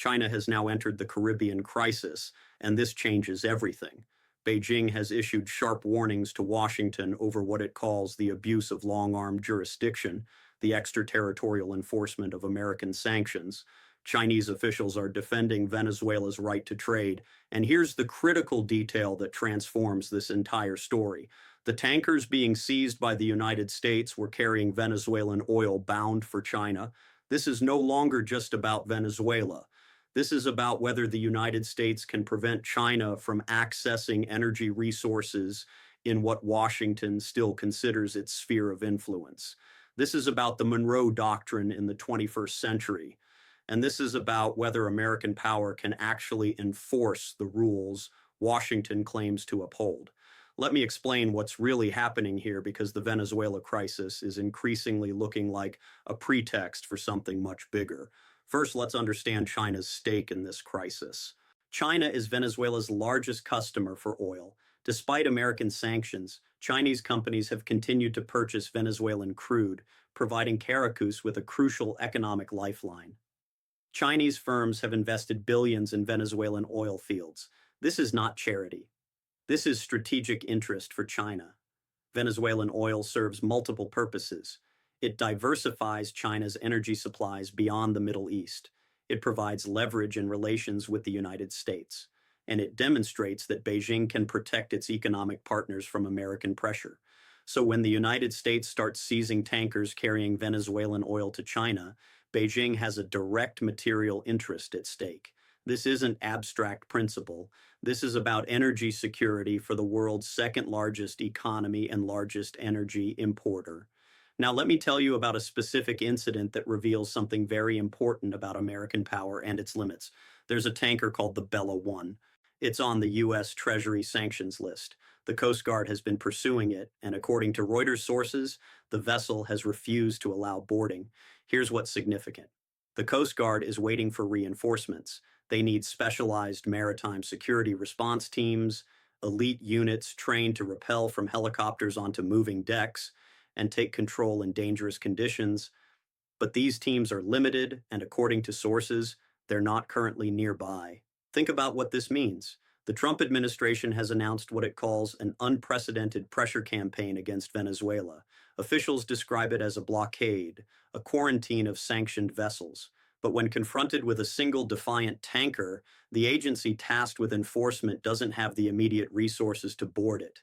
China has now entered the Caribbean crisis, and this changes everything. Beijing has issued sharp warnings to Washington over what it calls the abuse of long-arm jurisdiction, the extraterritorial enforcement of American sanctions. Chinese officials are defending Venezuela's right to trade, and here's the critical detail that transforms this entire story. The tankers being seized by the United States were carrying Venezuelan oil bound for China. This is no longer just about Venezuela. This is about whether the United States can prevent China from accessing energy resources in what Washington still considers its sphere of influence. This is about the Monroe Doctrine in the 21st century. And this is about whether American power can actually enforce the rules Washington claims to uphold. Let me explain what's really happening here, because the Venezuela crisis is increasingly looking like a pretext for something much bigger. First, let's understand China's stake in this crisis. China is Venezuela's largest customer for oil. Despite American sanctions, Chinese companies have continued to purchase Venezuelan crude, providing Caracas with a crucial economic lifeline. Chinese firms have invested billions in Venezuelan oil fields. This is not charity. This is strategic interest for China. Venezuelan oil serves multiple purposes. It diversifies China's energy supplies beyond the Middle East. It provides leverage in relations with the United States. And it demonstrates that Beijing can protect its economic partners from American pressure. So when the United States starts seizing tankers carrying Venezuelan oil to China, Beijing has a direct material interest at stake. This isn't abstract principle. This is about energy security for the world's second largest economy and largest energy importer. Now, let me tell you about a specific incident that reveals something very important about American power and its limits. There's a tanker called the Bella 1. It's on the U.S. Treasury sanctions list. The Coast Guard has been pursuing it, and according to Reuters sources, the vessel has refused to allow boarding. Here's what's significant. The Coast Guard is waiting for reinforcements. They need specialized maritime security response teams, elite units trained to rappel from helicopters onto moving decks, and take control in dangerous conditions. But these teams are limited, and according to sources, they're not currently nearby. Think about what this means. The Trump administration has announced what it calls an unprecedented pressure campaign against Venezuela. Officials describe it as a blockade, a quarantine of sanctioned vessels. But when confronted with a single defiant tanker, the agency tasked with enforcement doesn't have the immediate resources to board it.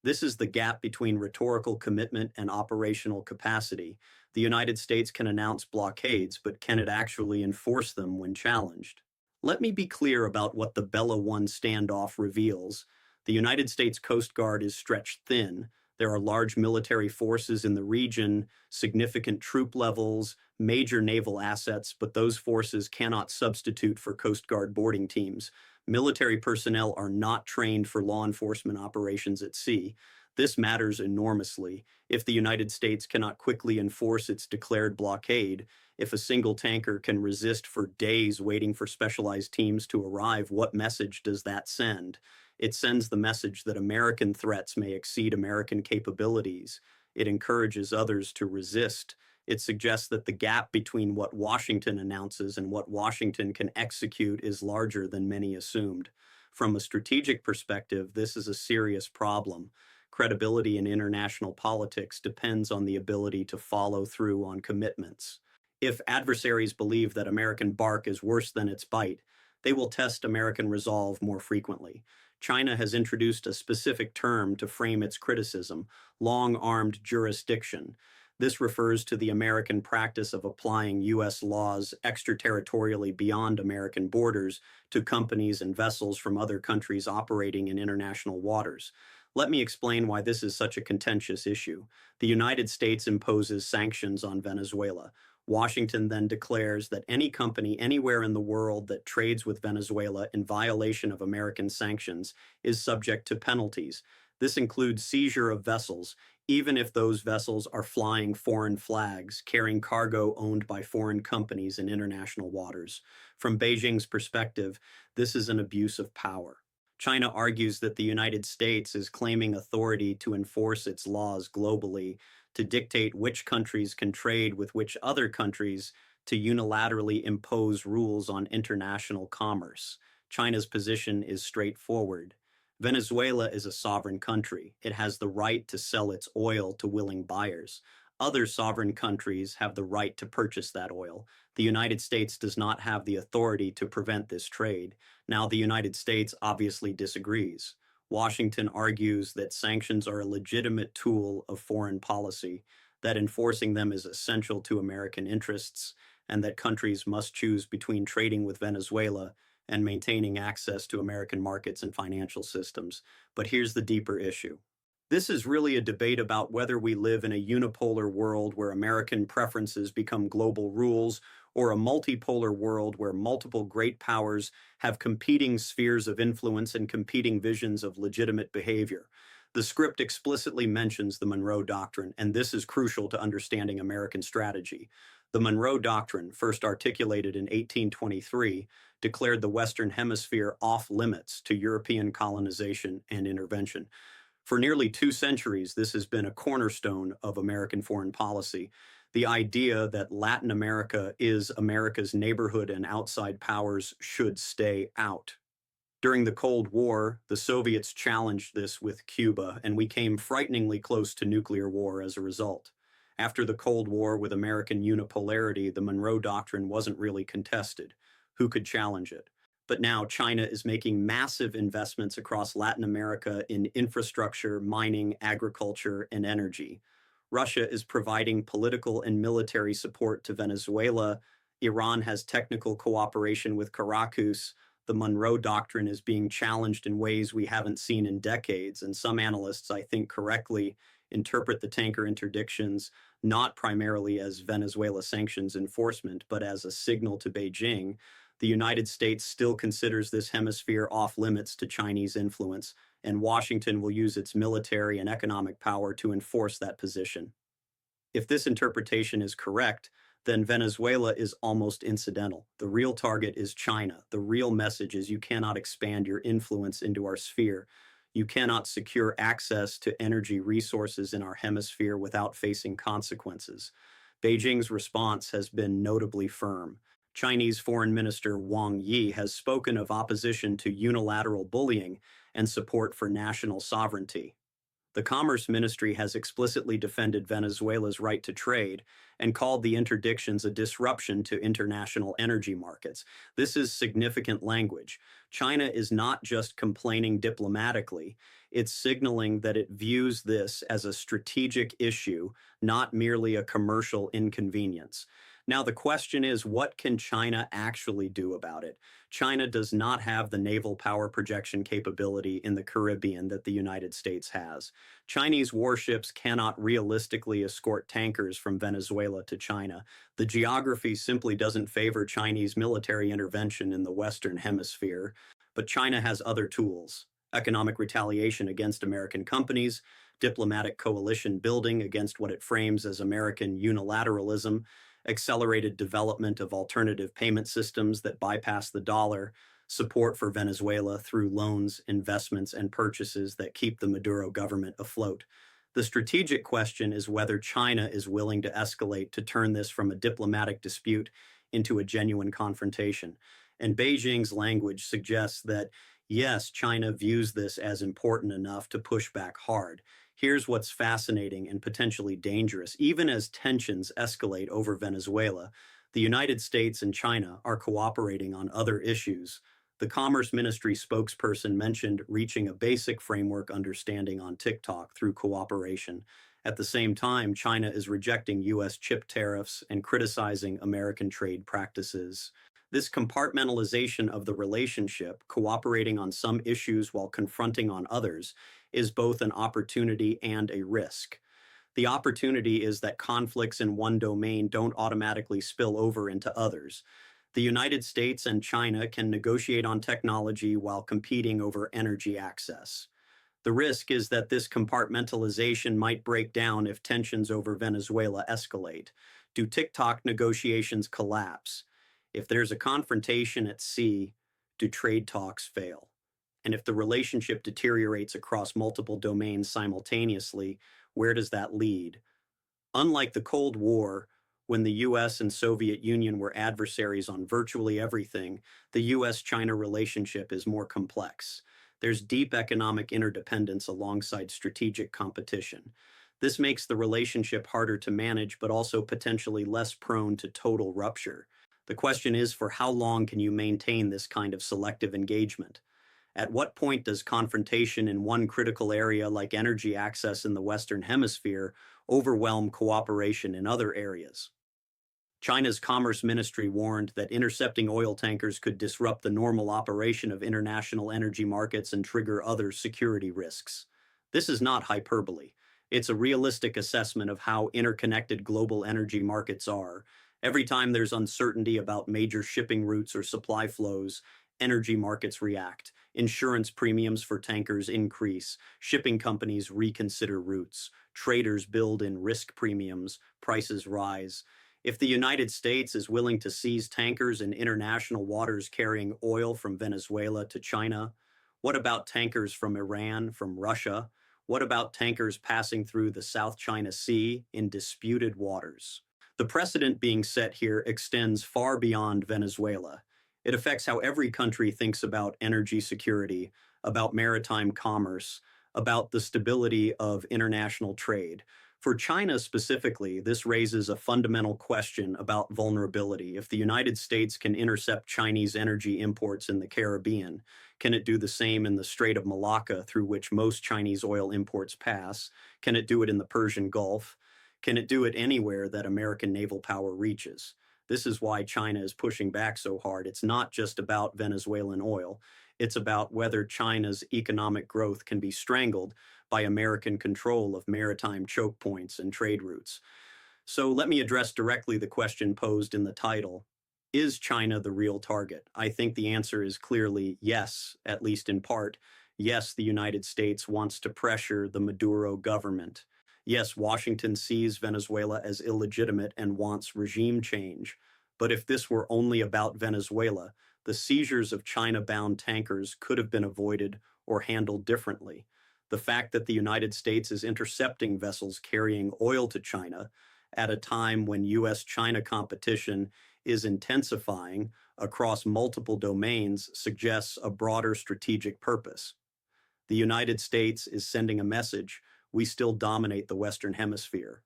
This is the gap between rhetorical commitment and operational capacity. The United States can announce blockades, but can it actually enforce them when challenged? Let me be clear about what the Bella 1 standoff reveals. The United States Coast Guard is stretched thin. There are large military forces in the region, significant troop levels, major naval assets, but those forces cannot substitute for Coast Guard boarding teams. Military personnel are not trained for law enforcement operations at sea. This matters enormously. If the United States cannot quickly enforce its declared blockade, if a single tanker can resist for days waiting for specialized teams to arrive, what message does that send? It sends the message that American threats may exceed American capabilities. It encourages others to resist. It suggests that the gap between what Washington announces and what Washington can execute is larger than many assumed. From a strategic perspective, this is a serious problem. Credibility in international politics depends on the ability to follow through on commitments. If adversaries believe that American bark is worse than its bite, they will test American resolve more frequently. China has introduced a specific term to frame its criticism: long-armed jurisdiction. This refers to the American practice of applying U.S. laws extraterritorially beyond American borders to companies and vessels from other countries operating in international waters. Let me explain why this is such a contentious issue. The United States imposes sanctions on Venezuela. Washington then declares that any company anywhere in the world that trades with Venezuela in violation of American sanctions is subject to penalties. This includes seizure of vessels, even if those vessels are flying foreign flags, carrying cargo owned by foreign companies in international waters. From Beijing's perspective, this is an abuse of power. China argues that the United States is claiming authority to enforce its laws globally, to dictate which countries can trade with which other countries, to unilaterally impose rules on international commerce. China's position is straightforward. Venezuela is a sovereign country. It has the right to sell its oil to willing buyers. Other sovereign countries have the right to purchase that oil. The United States does not have the authority to prevent this trade. Now, the United States obviously disagrees. Washington argues that sanctions are a legitimate tool of foreign policy, that enforcing them is essential to American interests, and that countries must choose between trading with Venezuela and maintaining access to American markets and financial systems. But here's the deeper issue. This is really a debate about whether we live in a unipolar world where American preferences become global rules, or a multipolar world where multiple great powers have competing spheres of influence and competing visions of legitimate behavior. The script explicitly mentions the Monroe Doctrine, and this is crucial to understanding American strategy. The Monroe Doctrine, first articulated in 1823, declared the Western Hemisphere off limits to European colonization and intervention. For nearly 2 centuries, this has been a cornerstone of American foreign policy. The idea that Latin America is America's neighborhood and outside powers should stay out. During the Cold War, the Soviets challenged this with Cuba, and we came frighteningly close to nuclear war as a result. After the Cold War with American unipolarity, the Monroe Doctrine wasn't really contested. Who could challenge it? But now China is making massive investments across Latin America in infrastructure, mining, agriculture, and energy. Russia is providing political and military support to Venezuela. Iran has technical cooperation with Caracas. The Monroe Doctrine is being challenged in ways we haven't seen in decades, and some analysts, I think correctly, interpret the tanker interdictions not primarily as Venezuela sanctions enforcement, but as a signal to Beijing. The United States still considers this hemisphere off limits to Chinese influence, and Washington will use its military and economic power to enforce that position. If this interpretation is correct, then Venezuela is almost incidental. The real target is China. The real message is you cannot expand your influence into our sphere. You cannot secure access to energy resources in our hemisphere without facing consequences. Beijing's response has been notably firm. Chinese Foreign Minister Wang Yi has spoken of opposition to unilateral bullying and support for national sovereignty. The Commerce Ministry has explicitly defended Venezuela's right to trade and called the interdictions a disruption to international energy markets. This is significant language. China is not just complaining diplomatically, it's signaling that it views this as a strategic issue, not merely a commercial inconvenience. Now, the question is, what can China actually do about it? China does not have the naval power projection capability in the Caribbean that the United States has. Chinese warships cannot realistically escort tankers from Venezuela to China. The geography simply doesn't favor Chinese military intervention in the Western Hemisphere. But China has other tools: economic retaliation against American companies, diplomatic coalition building against what it frames as American unilateralism, accelerated development of alternative payment systems that bypass the dollar, support for Venezuela through loans, investments, and purchases that keep the Maduro government afloat. The strategic question is whether China is willing to escalate to turn this from a diplomatic dispute into a genuine confrontation. And Beijing's language suggests that, yes, China views this as important enough to push back hard. Here's what's fascinating and potentially dangerous. Even as tensions escalate over Venezuela, the United States and China are cooperating on other issues. The Commerce Ministry spokesperson mentioned reaching a basic framework understanding on TikTok through cooperation. At the same time, China is rejecting U.S. chip tariffs and criticizing American trade practices. This compartmentalization of the relationship, cooperating on some issues while confronting on others, is both an opportunity and a risk. The opportunity is that conflicts in one domain don't automatically spill over into others. The United States and China can negotiate on technology while competing over energy access. The risk is that this compartmentalization might break down if tensions over Venezuela escalate. Do TikTok negotiations collapse? If there's a confrontation at sea, do trade talks fail? And if the relationship deteriorates across multiple domains simultaneously, where does that lead? Unlike the Cold War, When the US and Soviet Union were adversaries on virtually everything, the US-China relationship is more complex. There's deep economic interdependence alongside strategic competition. This makes the relationship harder to manage, but also potentially less prone to total rupture. The question is, for how long can you maintain this kind of selective engagement? At what point does confrontation in one critical area like energy access in the Western Hemisphere overwhelm cooperation in other areas? China's Commerce Ministry warned that intercepting oil tankers could disrupt the normal operation of international energy markets and trigger other security risks. This is not hyperbole. It's a realistic assessment of how interconnected global energy markets are. Every time there's uncertainty about major shipping routes or supply flows, energy markets react. Insurance premiums for tankers increase. Shipping companies reconsider routes. Traders build in risk premiums. Prices rise. If the United States is willing to seize tankers in international waters carrying oil from Venezuela to China, what about tankers from Iran, from Russia? What about tankers passing through the South China Sea in disputed waters? The precedent being set here extends far beyond Venezuela. It affects how every country thinks about energy security, about maritime commerce, about the stability of international trade. For China specifically, this raises a fundamental question about vulnerability. If the United States can intercept Chinese energy imports in the Caribbean, can it do the same in the Strait of Malacca, through which most Chinese oil imports pass? Can it do it in the Persian Gulf? Can it do it anywhere that American naval power reaches? This is why China is pushing back so hard. It's not just about Venezuelan oil. It's about whether China's economic growth can be strangled by American control of maritime choke points and trade routes. So let me address directly the question posed in the title. Is China the real target? I think the answer is clearly yes, at least in part. Yes, the United States wants to pressure the Maduro government. Yes, Washington sees Venezuela as illegitimate and wants regime change. But if this were only about Venezuela, the seizures of China-bound tankers could have been avoided or handled differently. The fact that the United States is intercepting vessels carrying oil to China at a time when U.S.-China competition is intensifying across multiple domains suggests a broader strategic purpose. The United States is sending a message: we still dominate the Western Hemisphere.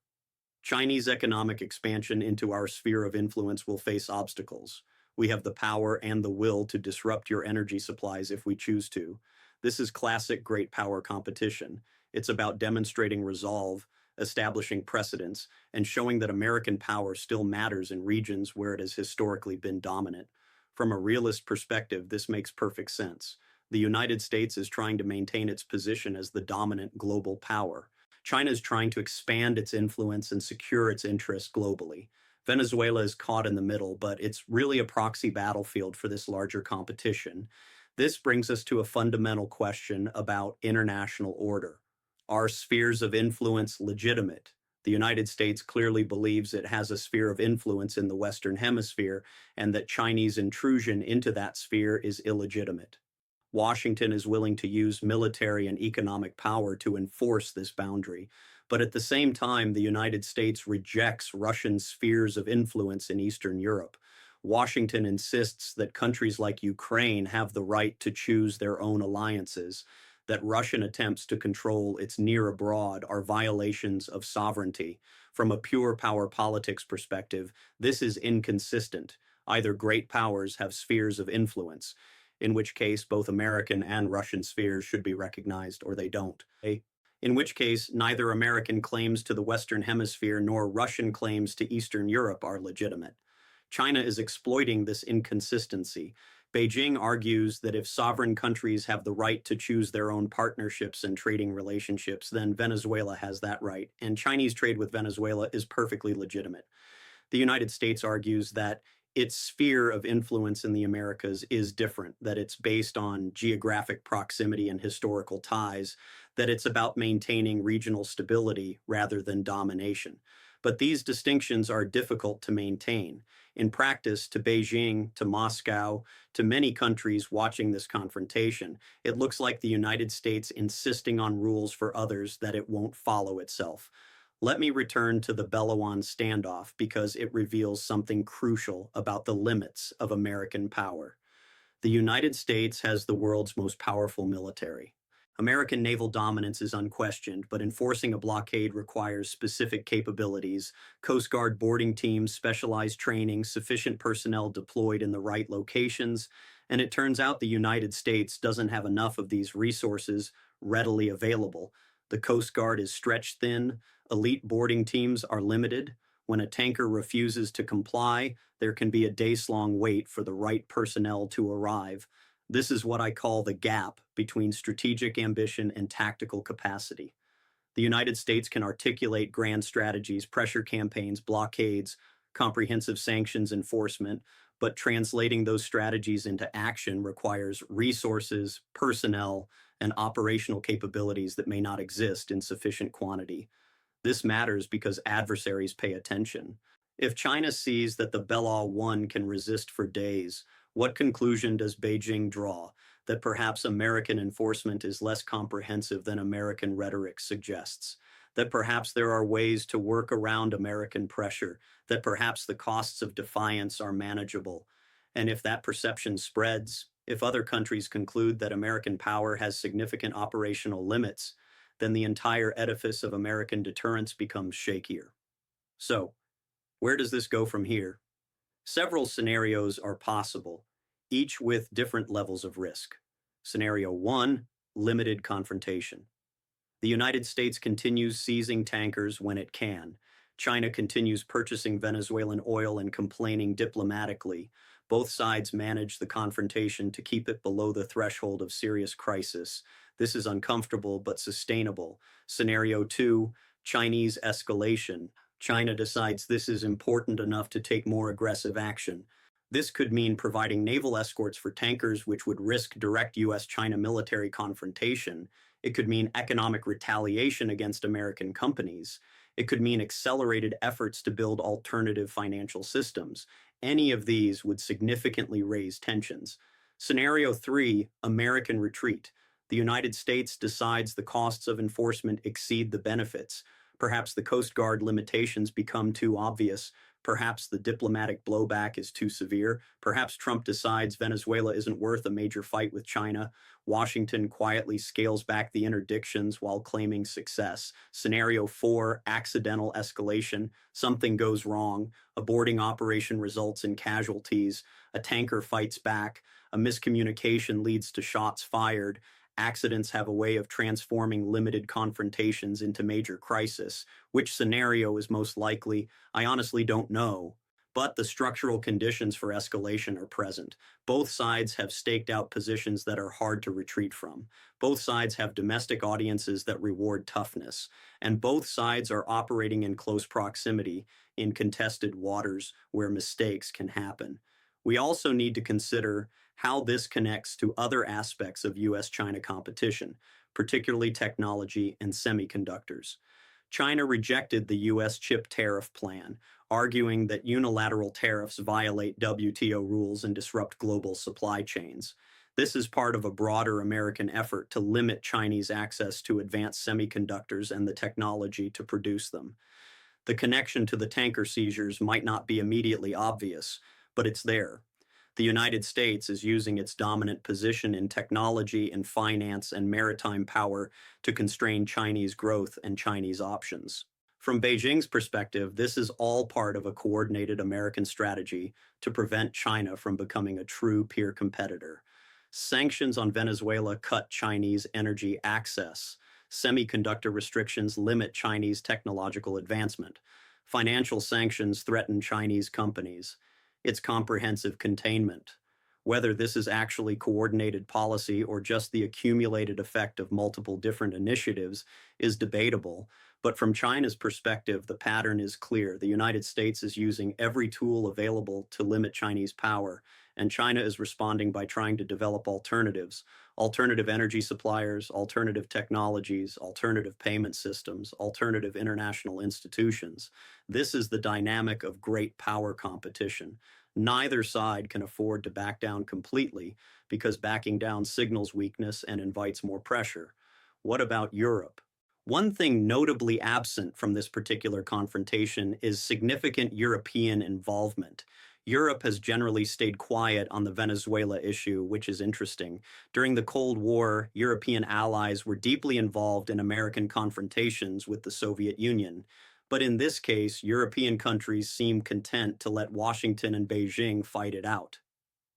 Chinese economic expansion into our sphere of influence will face obstacles. We have the power and the will to disrupt your energy supplies if we choose to. This is classic great power competition. It's about demonstrating resolve, establishing precedents, and showing that American power still matters in regions where it has historically been dominant. From a realist perspective, this makes perfect sense. The United States is trying to maintain its position as the dominant global power. China is trying to expand its influence and secure its interests globally. Venezuela is caught in the middle, but it's really a proxy battlefield for this larger competition. This brings us to a fundamental question about international order. Are spheres of influence legitimate? The United States clearly believes it has a sphere of influence in the Western Hemisphere and that Chinese intrusion into that sphere is illegitimate. Washington is willing to use military and economic power to enforce this boundary, but at the same time, the United States rejects Russian spheres of influence in Eastern Europe. Washington insists that countries like Ukraine have the right to choose their own alliances, that Russian attempts to control its near abroad are violations of sovereignty. From a pure power politics perspective, this is inconsistent. Either great powers have spheres of influence, in which case both American and Russian spheres should be recognized, or they don't. In which case, neither American claims to the Western Hemisphere nor Russian claims to Eastern Europe are legitimate. China is exploiting this inconsistency. Beijing argues that if sovereign countries have the right to choose their own partnerships and trading relationships, then Venezuela has that right, and Chinese trade with Venezuela is perfectly legitimate. The United States argues that its sphere of influence in the Americas is different, that it's based on geographic proximity and historical ties, that it's about maintaining regional stability rather than domination. But these distinctions are difficult to maintain. In practice, to Beijing, to Moscow, to many countries watching this confrontation, it looks like the United States insisting on rules for others that it won't follow itself. Let me return to the Belawan standoff because it reveals something crucial about the limits of American power. The United States has the world's most powerful military. American naval dominance is unquestioned, but enforcing a blockade requires specific capabilities, Coast Guard boarding teams, specialized training, sufficient personnel deployed in the right locations, and it turns out the United States doesn't have enough of these resources readily available. The Coast Guard is stretched thin, elite boarding teams are limited. When a tanker refuses to comply, there can be a days-long wait for the right personnel to arrive. This is what I call the gap between strategic ambition and tactical capacity. The United States can articulate grand strategies, pressure campaigns, blockades, comprehensive sanctions enforcement, but translating those strategies into action requires resources, personnel, and operational capabilities that may not exist in sufficient quantity. This matters because adversaries pay attention. If China sees that the Bella 1 can resist for days, what conclusion does Beijing draw? That perhaps American enforcement is less comprehensive than American rhetoric suggests. That perhaps there are ways to work around American pressure. That perhaps the costs of defiance are manageable. And if that perception spreads, if other countries conclude that American power has significant operational limits, then the entire edifice of American deterrence becomes shakier. So, where does this go from here? Several scenarios are possible, each with different levels of risk. Scenario 1, limited confrontation. The United States continues seizing tankers when it can. China continues purchasing Venezuelan oil and complaining diplomatically. Both sides manage the confrontation to keep it below the threshold of serious crisis. This is uncomfortable but sustainable. Scenario 2, Chinese escalation. China decides this is important enough to take more aggressive action. This could mean providing naval escorts for tankers, which would risk direct U.S.-China military confrontation. It could mean economic retaliation against American companies. It could mean accelerated efforts to build alternative financial systems. Any of these would significantly raise tensions. Scenario 3, American retreat. The United States decides the costs of enforcement exceed the benefits. Perhaps the Coast Guard limitations become too obvious. Perhaps the diplomatic blowback is too severe. Perhaps Trump decides Venezuela isn't worth a major fight with China. Washington quietly scales back the interdictions while claiming success. Scenario 4, accidental escalation. Something goes wrong. A boarding operation results in casualties. A tanker fights back. A miscommunication leads to shots fired. Accidents have a way of transforming limited confrontations into major crisis. Which scenario is most likely? I honestly don't know. But the structural conditions for escalation are present. Both sides have staked out positions that are hard to retreat from. Both sides have domestic audiences that reward toughness. And both sides are operating in close proximity in contested waters where mistakes can happen. We also need to consider how this connects to other aspects of U.S.-China competition, particularly technology and semiconductors. China rejected the U.S. chip tariff plan, arguing that unilateral tariffs violate WTO rules and disrupt global supply chains. This is part of a broader American effort to limit Chinese access to advanced semiconductors and the technology to produce them. The connection to the tanker seizures might not be immediately obvious, but it's there. The United States is using its dominant position in technology and finance and maritime power to constrain Chinese growth and Chinese options. From Beijing's perspective, this is all part of a coordinated American strategy to prevent China from becoming a true peer competitor. Sanctions on Venezuela cut Chinese energy access. Semiconductor restrictions limit Chinese technological advancement. Financial sanctions threaten Chinese companies. It's comprehensive containment. Whether this is actually coordinated policy or just the accumulated effect of multiple different initiatives is debatable, but from China's perspective, the pattern is clear. The United States is using every tool available to limit Chinese power, and China is responding by trying to develop alternatives, alternative energy suppliers, alternative technologies, alternative payment systems, alternative international institutions. This is the dynamic of great power competition. Neither side can afford to back down completely because backing down signals weakness and invites more pressure. What about Europe? One thing notably absent from this particular confrontation is significant European involvement. Europe has generally stayed quiet on the Venezuela issue, which is interesting. During the Cold War, European allies were deeply involved in American confrontations with the Soviet Union. But in this case, European countries seem content to let Washington and Beijing fight it out.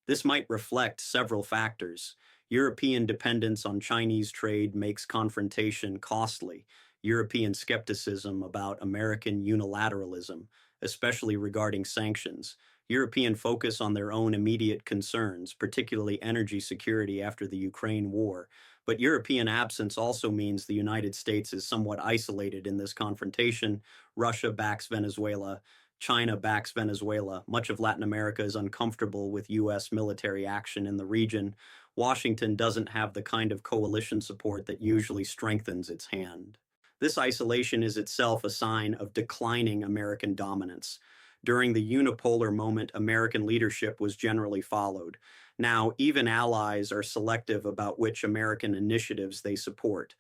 This might reflect several factors. European dependence on Chinese trade makes confrontation costly. European skepticism about American unilateralism, especially regarding sanctions. European focus on their own immediate concerns, particularly energy security after the Ukraine war. But European absence also means the United States is somewhat isolated in this confrontation. Russia backs Venezuela. China backs Venezuela. Much of Latin America is uncomfortable with U.S. military action in the region. Washington doesn't have the kind of coalition support that usually strengthens its hand. This isolation is itself a sign of declining American dominance. During the unipolar moment, American leadership was generally followed. Now, even allies are selective about which American initiatives they support.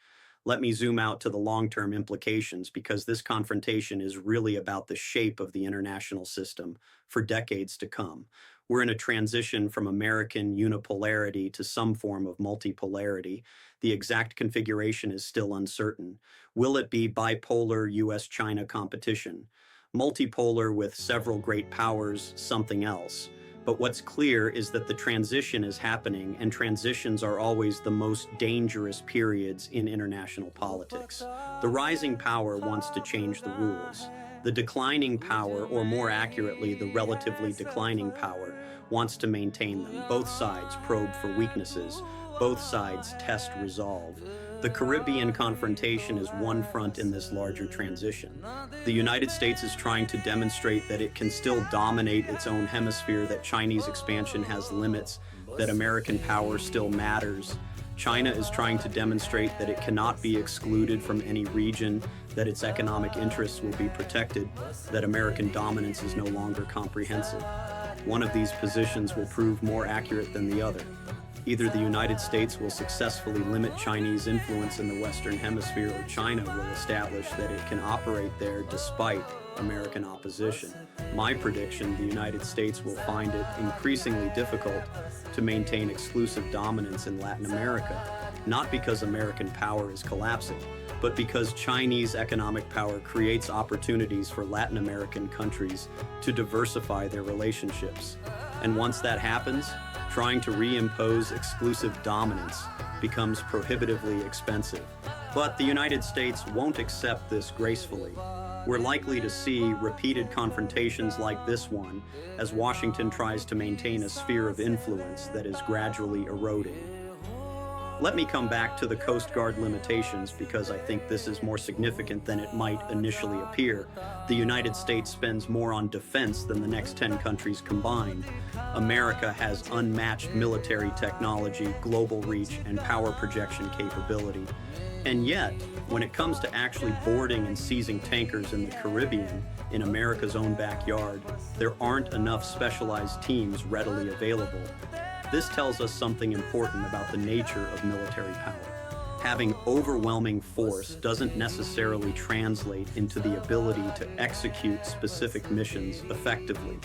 Let me zoom out to the long-term implications because this confrontation is really about the shape of the international system for decades to come. We're in a transition from American unipolarity to some form of multipolarity. The exact configuration is still uncertain. Will it be bipolar US-China competition? Multipolar with several great powers, something else? But what's clear is that the transition is happening, and transitions are always the most dangerous periods in international politics. The rising power wants to change the rules. The declining power, or more accurately, the relatively declining power, wants to maintain them. Both sides probe for weaknesses. Both sides test resolve. The Caribbean confrontation is one front in this larger transition. The United States is trying to demonstrate that it can still dominate its own hemisphere, that Chinese expansion has limits, that American power still matters. China is trying to demonstrate that it cannot be excluded from any region, that its economic interests will be protected, that American dominance is no longer comprehensive. One of these positions will prove more accurate than the other. Either the United States will successfully limit Chinese influence in the Western Hemisphere, or China will establish that it can operate there despite American opposition. My prediction, the United States will find it increasingly difficult to maintain exclusive dominance in Latin America, not because American power is collapsing, but because Chinese economic power creates opportunities for Latin American countries to diversify their relationships. And once that happens, trying to reimpose exclusive dominance becomes prohibitively expensive. But the United States won't accept this gracefully. We're likely to see repeated confrontations like this one as Washington tries to maintain a sphere of influence that is gradually eroding. Let me come back to the Coast Guard limitations because I think this is more significant than it might initially appear. The United States spends more on defense than the next 10 countries combined. America has unmatched military technology, global reach, and power projection capability. And yet, when it comes to actually boarding and seizing tankers in the Caribbean, in America's own backyard, there aren't enough specialized teams readily available. This tells us something important about the nature of military power. Having overwhelming force doesn't necessarily translate into the ability to execute specific missions effectively.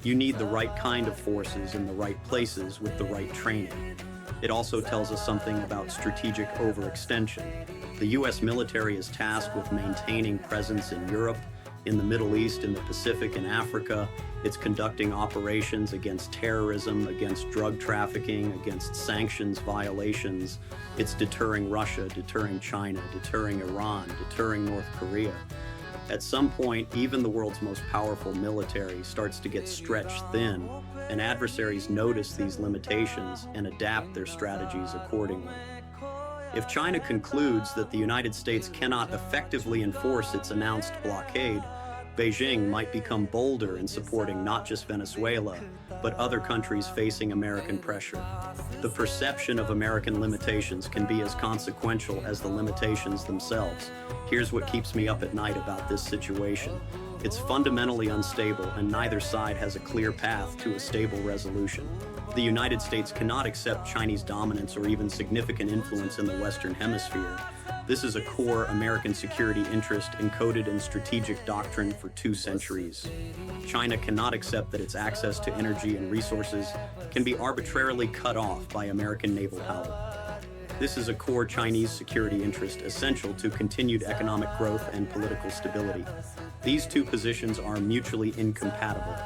You need the right kind of forces in the right places with the right training. It also tells us something about strategic overextension. The U.S. military is tasked with maintaining presence in Europe, in the Middle East, in the Pacific, and Africa. It's conducting operations against terrorism, against drug trafficking, against sanctions violations. It's deterring Russia, deterring China, deterring Iran, deterring North Korea. At some point, even the world's most powerful military starts to get stretched thin, and adversaries notice these limitations and adapt their strategies accordingly. If China concludes that the United States cannot effectively enforce its announced blockade, Beijing might become bolder in supporting not just Venezuela, but other countries facing American pressure. The perception of American limitations can be as consequential as the limitations themselves. Here's what keeps me up at night about this situation. It's fundamentally unstable, and neither side has a clear path to a stable resolution. The United States cannot accept Chinese dominance or even significant influence in the Western Hemisphere. This is a core American security interest encoded in strategic doctrine for 2 centuries. China cannot accept that its access to energy and resources can be arbitrarily cut off by American naval power. This is a core Chinese security interest essential to continued economic growth and political stability. These two positions are mutually incompatible.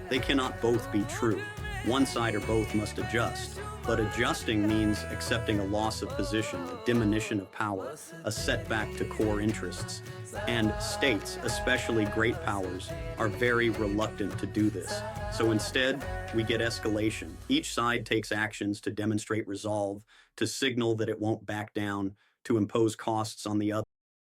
They cannot both be true. One side or both must adjust, but adjusting means accepting a loss of position, a diminution of power, a setback to core interests. And states, especially great powers, are very reluctant to do this. So instead, we get escalation. Each side takes actions to demonstrate resolve, to signal that it won't back down, to impose costs on the other.